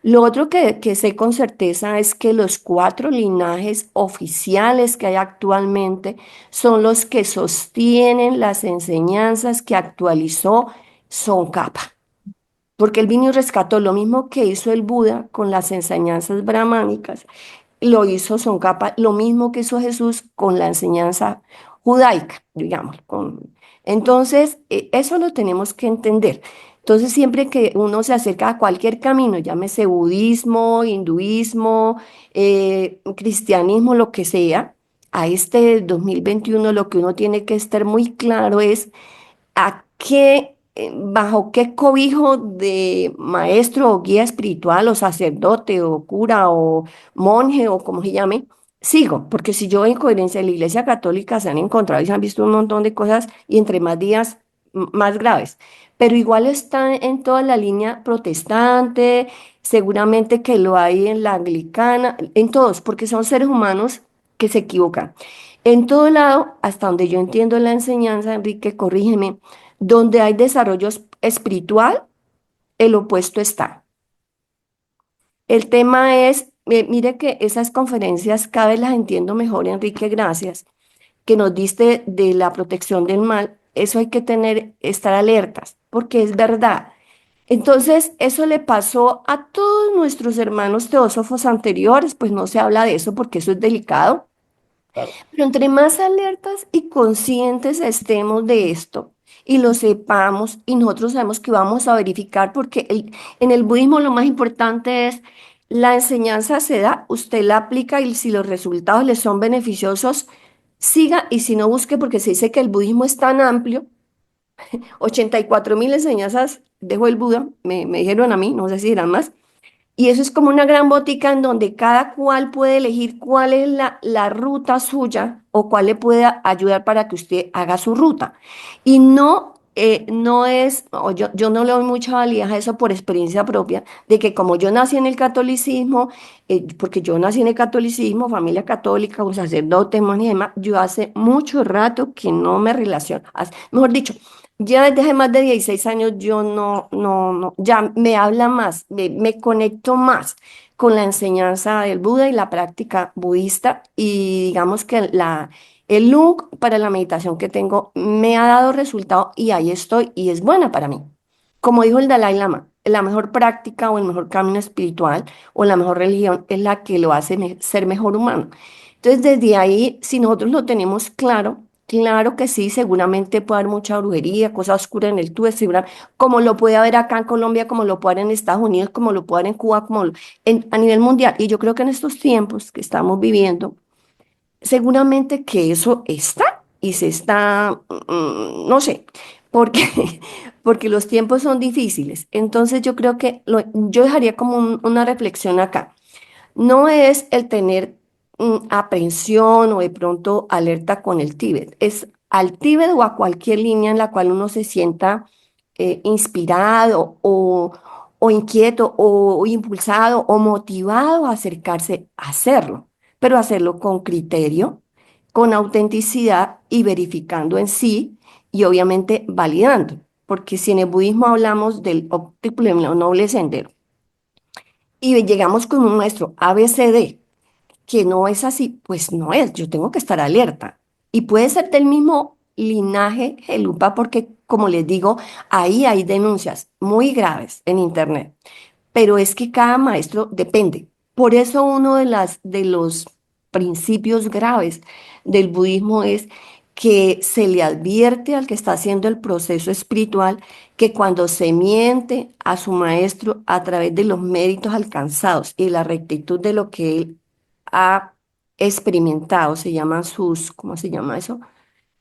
Lo otro que sé con certeza es que los cuatro linajes oficiales que hay actualmente son los que sostienen las enseñanzas que actualizó Tsongkhapa. porque él vino y rescató lo mismo que hizo el Buda con las enseñanzas brahmánicas, lo hizo Tsongkhapa, lo mismo que hizo Jesús con la enseñanza judaica, digamos. Entonces, eso lo tenemos que entender. Entonces, siempre que uno se acerca a cualquier camino, llámese budismo, hinduismo, cristianismo, lo que sea, a este 2021 lo que uno tiene que estar muy claro es a qué, bajo qué cobijo de maestro o guía espiritual o sacerdote o cura o monje o como se llame, sigo, porque si yo en coherencia en la Iglesia Católica se han encontrado y se han visto un montón de cosas y entre más días más graves, pero igual está en toda la línea protestante, seguramente que lo hay en la anglicana, en todos, porque son seres humanos que se equivocan. En todo lado, hasta donde yo entiendo la enseñanza, Enrique, corrígeme, donde hay desarrollo espiritual, el opuesto está. El tema es, mire que esas conferencias cada vez las entiendo mejor, Enrique, gracias, que nos diste de la protección del mal. Eso hay que tener, estar alertas, porque es verdad. Entonces, eso le pasó a todos nuestros hermanos teósofos anteriores, pues no se habla de eso porque eso es delicado. Claro. Pero entre más alertas y conscientes estemos de esto y lo sepamos y nosotros sabemos que vamos a verificar porque en el budismo lo más importante es la enseñanza se da, usted la aplica y si los resultados le son beneficiosos, siga y si no busque porque se dice que el budismo es tan amplio, 84.000 enseñanzas dejó el Buda, me dijeron a mí, no sé si eran más. Y eso es como una gran botica en donde cada cual puede elegir cuál es la ruta suya o cuál le puede ayudar para que usted haga su ruta. Y no, no es, o yo no le doy mucha validez a eso por experiencia propia, de que como yo nací en el catolicismo, porque yo nací en el catolicismo, familia católica, un sacerdote, monje y demás, yo hace mucho rato que no me relaciono. Mejor dicho, ya desde hace más de 16 años yo no, ya me habla más, me conecto más con la enseñanza del Buda y la práctica budista y digamos que el lunk para la meditación que tengo me ha dado resultado y ahí estoy y es buena para mí. Como dijo el Dalai Lama, la mejor práctica o el mejor camino espiritual o la mejor religión es la que lo hace ser mejor humano. Entonces, desde ahí, si nosotros lo tenemos claro, claro que sí, seguramente puede haber mucha brujería, cosa oscura en el tubo, como lo puede haber acá en Colombia, como lo puede haber en Estados Unidos, como lo puede haber en Cuba, a nivel mundial. Y yo creo que en estos tiempos que estamos viviendo, seguramente que eso está y se está, no sé, porque, porque los tiempos son difíciles. Entonces yo creo que yo dejaría como una reflexión acá. No es el tener aprensión o de pronto alerta con el Tíbet, es al Tíbet o a cualquier línea en la cual uno se sienta inspirado o inquieto o impulsado o motivado a acercarse a hacerlo, pero hacerlo con criterio, con autenticidad y verificando en sí y obviamente validando, porque si en el budismo hablamos del óptimo noble sendero y llegamos con un maestro ABCD que no es así, pues no es, yo tengo que estar alerta. Y puede ser del mismo linaje Gelupa, porque como les digo, ahí hay denuncias muy graves en Internet, pero es que cada maestro depende. Por eso uno de los principios graves del budismo es que se le advierte al que está haciendo el proceso espiritual que cuando se miente a su maestro a través de los méritos alcanzados y la rectitud de lo que él ha experimentado, se llaman sus, ¿cómo se llama eso?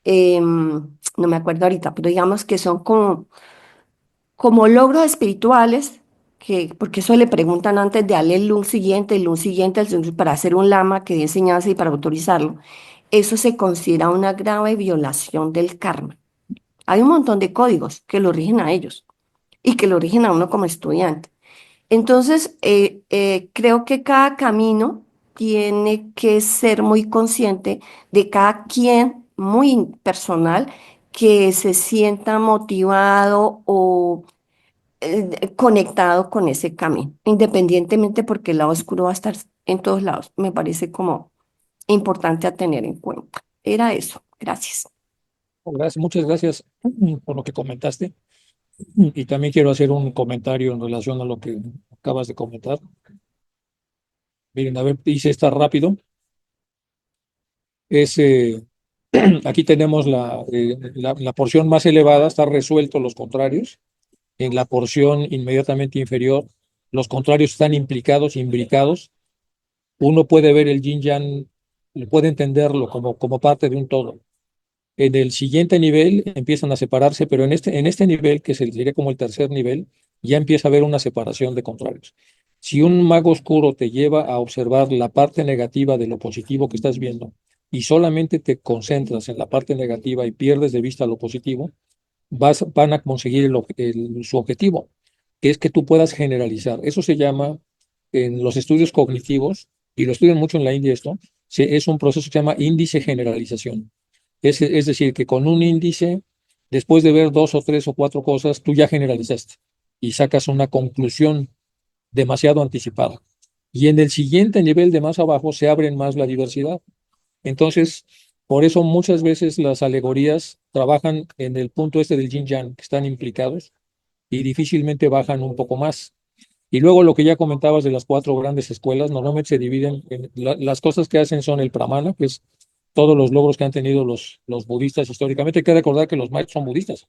No me acuerdo ahorita, pero digamos que son como logros espirituales, que, porque eso le preguntan antes de darle el lun siguiente, para hacer un lama que dé enseñanza y para autorizarlo. Eso se considera una grave violación del karma. Hay un montón de códigos que lo rigen a ellos y que lo rigen a uno como estudiante. Entonces, creo que cada camino tiene que ser muy consciente de cada quien, muy personal, que se sienta motivado o conectado con ese camino, independientemente porque el lado oscuro va a estar en todos lados. Me parece como importante a tener en cuenta. Era eso. Gracias. Gracias, muchas gracias por lo que comentaste. Y también quiero hacer un comentario en relación a lo que acabas de comentar. Miren, a ver, hice esta rápido. Es, aquí tenemos la porción más elevada, está resuelto los contrarios. En la porción inmediatamente inferior, los contrarios están implicados, imbricados. Uno puede ver el yin yang, puede entenderlo como parte de un todo. En el siguiente nivel empiezan a separarse, pero en este nivel, que sería como el tercer nivel, ya empieza a haber una separación de contrarios. Si un mago oscuro te lleva a observar la parte negativa de lo positivo que estás viendo y solamente te concentras en la parte negativa y pierdes de vista lo positivo, van a conseguir su objetivo, que es que tú puedas generalizar. Eso se llama en los estudios cognitivos, y lo estudian mucho en la India esto, es un proceso que se llama índice generalización. Es decir, que con un índice, después de ver dos o tres o cuatro cosas, tú ya generalizaste y sacas una conclusión demasiado anticipada. Y en el siguiente nivel de más abajo se abren más la diversidad. Entonces, por eso muchas veces las alegorías trabajan en el punto este del yin yang, que están implicados y difícilmente bajan un poco más. Y luego lo que ya comentabas de las cuatro grandes escuelas, normalmente se dividen las cosas que hacen son el pramana, que es todos los logros que han tenido los budistas históricamente. Hay que recordar que los maestros son budistas.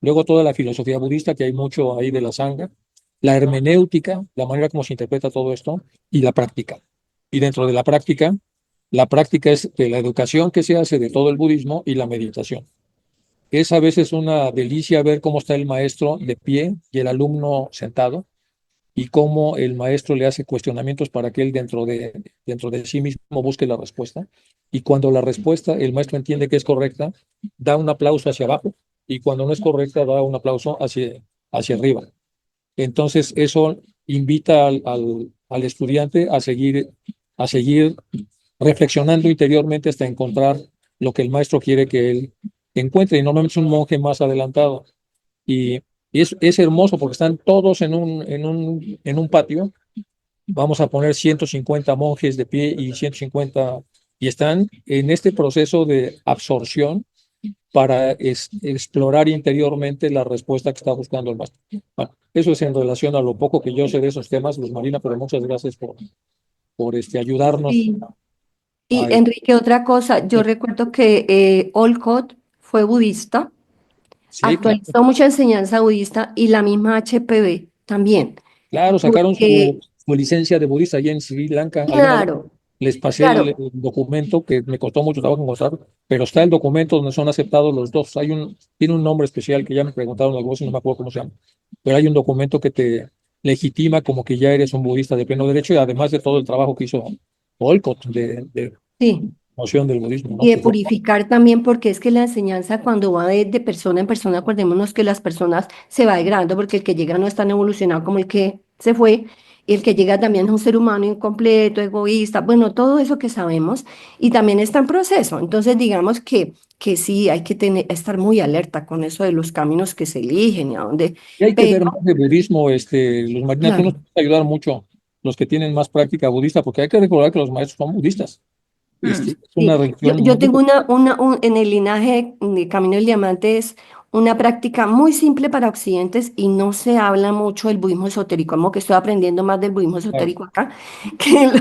Luego toda la filosofía budista, que hay mucho ahí de la sangha, la hermenéutica, la manera como se interpreta todo esto, y la práctica. Y dentro de la práctica es de la educación que se hace de todo el budismo y la meditación. Es a veces una delicia ver cómo está el maestro de pie y el alumno sentado, y cómo el maestro le hace cuestionamientos para que él dentro de sí mismo busque la respuesta. Y cuando la respuesta el maestro entiende que es correcta, da un aplauso hacia abajo, y cuando no es correcta, da un aplauso hacia arriba. Entonces, eso invita al estudiante a seguir reflexionando interiormente hasta encontrar lo que el maestro quiere que él encuentre. Y normalmente es un monje más adelantado. Y es hermoso porque están todos en un patio. Vamos a poner 150 monjes de pie y 150, y están en este proceso de absorción para explorar interiormente la respuesta que está buscando el maestro. Bueno, eso es en relación a lo poco que yo sé de esos temas, Luz Marina, pero muchas gracias por ayudarnos Sí. Y a... Enrique, otra cosa, yo recuerdo que Olcott fue budista, Sí, claro, actualizó mucha enseñanza budista y la misma HPV también. claro, sacaron su, Porque, su licencia de budista allá en Sri Lanka. Alguna vez claro, les pasé el claro, documento, que me costó mucho trabajo encontrar, pero está el documento donde son aceptados los dos. Tiene un nombre especial que ya me preguntaron algunos y no me acuerdo cómo se llama, pero hay un documento que te legitima como que ya eres un budista de pleno derecho, y además de todo el trabajo que hizo Olcott de sí. promoción del budismo, ¿no? Y de Que fue, purificar también, porque es que la enseñanza cuando va de persona en persona, acordémonos que las personas se va degradando porque el que llega no es tan evolucionado como el que se fue, y el que llega también es un ser humano incompleto, egoísta, bueno, todo eso que sabemos, y también está en proceso. Entonces, digamos que sí, hay que estar muy alerta con eso de los caminos que se eligen y a dónde, y hay que pero ver más de budismo, Luz Marina, tú nos claro. puedes ayudar mucho, los que tienen más práctica budista, porque hay que recordar que los maestros son budistas. Es una Sí, yo, religión yo muy... tengo en el linaje de Camino del Diamante es una práctica muy simple para occidentes y no se habla mucho del budismo esotérico, como que estoy aprendiendo más del budismo Claro. esotérico acá que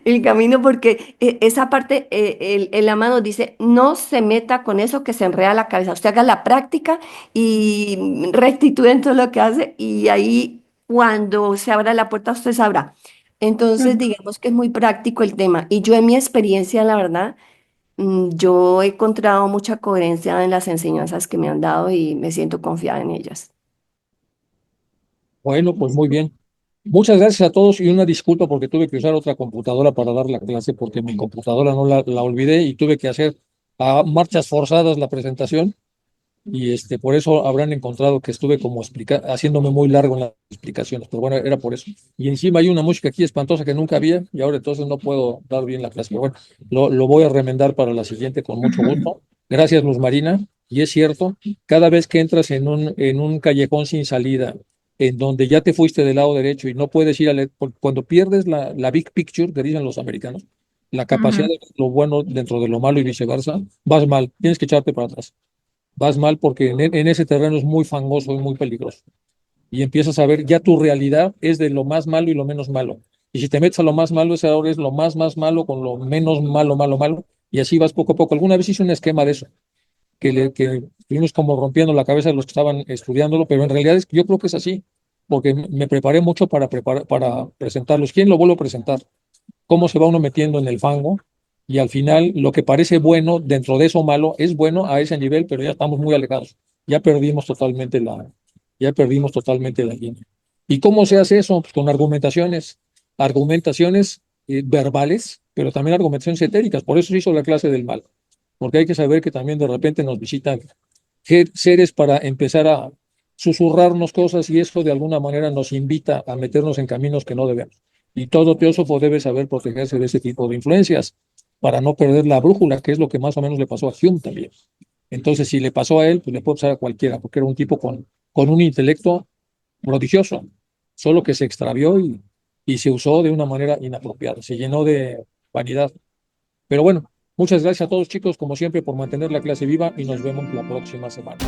el camino, porque esa parte, el ama nos dice, no se meta con eso que se enreda la cabeza, usted haga la práctica y rectitud en todo lo que hace y ahí cuando se abra la puerta usted sabrá. Entonces, Mm. digamos que es muy práctico el tema. Y yo en mi experiencia, la verdad, yo he encontrado mucha coherencia en las enseñanzas que me han dado y me siento confiada en ellas. Bueno, pues muy bien. Muchas gracias a todos, y una disculpa porque tuve que usar otra computadora para dar la clase, porque mi computadora no la olvidé y tuve que hacer a marchas forzadas la presentación, y por eso habrán encontrado que estuve como haciéndome muy largo en las explicaciones, pero bueno, era por eso. Y encima hay una música aquí espantosa que nunca había, y ahora entonces no puedo dar bien la clase, pero bueno, lo voy a remendar para la siguiente con mucho gusto. Gracias, Luz Marina. Y es cierto, cada vez que entras en un callejón sin salida, en donde ya te fuiste del lado derecho y no puedes ir cuando pierdes la big picture, que dicen los americanos, la capacidad Ujú. de ver lo bueno dentro de lo malo y viceversa, vas mal, tienes que echarte para atrás. vas mal porque en ese terreno es muy fangoso y muy peligroso. Y empiezas a ver, ya tu realidad es de lo más malo y lo menos malo. Y si te metes a lo más malo, ese ahora es lo más malo con lo menos malo, y así vas poco a poco. Alguna vez hice un esquema de eso, que estuvimos como rompiendo la cabeza de los que estaban estudiándolo, pero en realidad yo creo que es así, porque me preparé mucho para presentarlos. ¿Quién lo vuelvo a presentar? ¿Cómo se va uno metiendo en el fango? Y al final, lo que parece bueno dentro de eso malo es bueno a ese nivel, pero ya estamos muy alejados. Ya perdimos totalmente ya perdimos totalmente la línea. ¿Y cómo se hace eso? Pues con argumentaciones verbales, pero también argumentaciones etéricas. Por eso se hizo la clase del mal, porque hay que saber que también de repente nos visitan seres para empezar a susurrarnos cosas y eso de alguna manera nos invita a meternos en caminos que no debemos. Y todo teósofo debe saber protegerse de ese tipo de influencias para no perder la brújula, que es lo que más o menos le pasó a Hume también. Entonces, si le pasó a él, pues le puede pasar a cualquiera, porque era un tipo con un intelecto prodigioso, solo que se extravió y se usó de una manera inapropiada, se llenó de vanidad. Pero bueno, muchas gracias a todos chicos, como siempre, por mantener la clase viva y nos vemos la próxima semana.